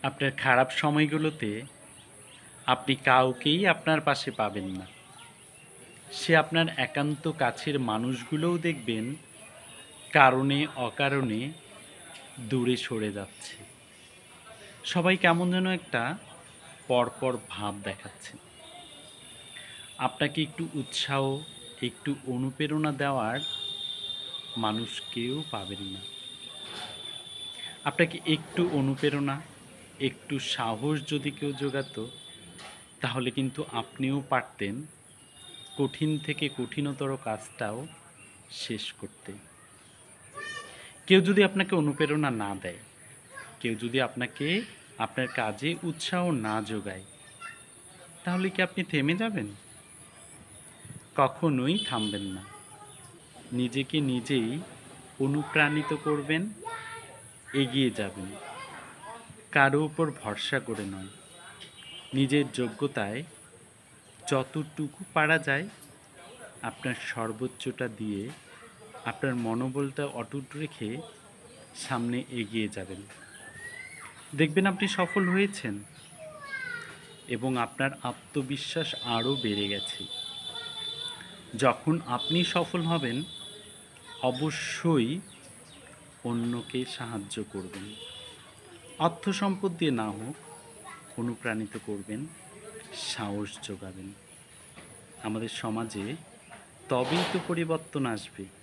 আপনার খারাপ সময়গুলোতে আপনি কাউকেই আপনার পাশে পাবেন না। সে আপনার একান্ত কাছের মানুষগুলোও দেখবেন কারণে অকারণে দূরে সরে যাচ্ছে। সবাই কেমন যেন একটা পরপর ভাব দেখাচ্ছে। আপনাকে একটু উৎসাহ, একটু অনুপ্রেরণা দেওয়ার মানুষ কেউ পাবেন না। আপনাকে একটু অনুপ্রেরণা, একটু সাহস যদি কেউ জোগাতো, তাহলে কিন্তু আপনিও পারতেন কঠিন থেকে কঠিনতর কাজটাও শেষ করতে। কেউ যদি আপনাকে অনুপ্রেরণা না দেয়, কেউ যদি আপনাকে আপনার কাজে উৎসাহ না যোগায়, তাহলে কি আপনি থেমে যাবেন? কখনোই থামবেন না। নিজেকে নিজেই অনুপ্রাণিত করবেন, এগিয়ে যাবেন। কারো উপর ভরসা করে নয়, নিজের যোগ্যতায় যতটুকু পারা যায় আপনার সর্বোচ্চটা দিয়ে আপনার মনোবলটা অটুট রেখে সামনে এগিয়ে যাবেন। দেখবেন আপনি সফল হয়েছেন এবং আপনার আত্মবিশ্বাস আরও বেড়ে গেছে। যখন আপনি সফল হবেন, অবশ্যই অন্যকে সাহায্য করবেন। অর্থ সম্পদ দিয়ে না হোক, অনুপ্রাণিত করবেন, সাহস যোগাবেন। আমাদের সমাজে তবেই তো পরিবর্তন আসবে।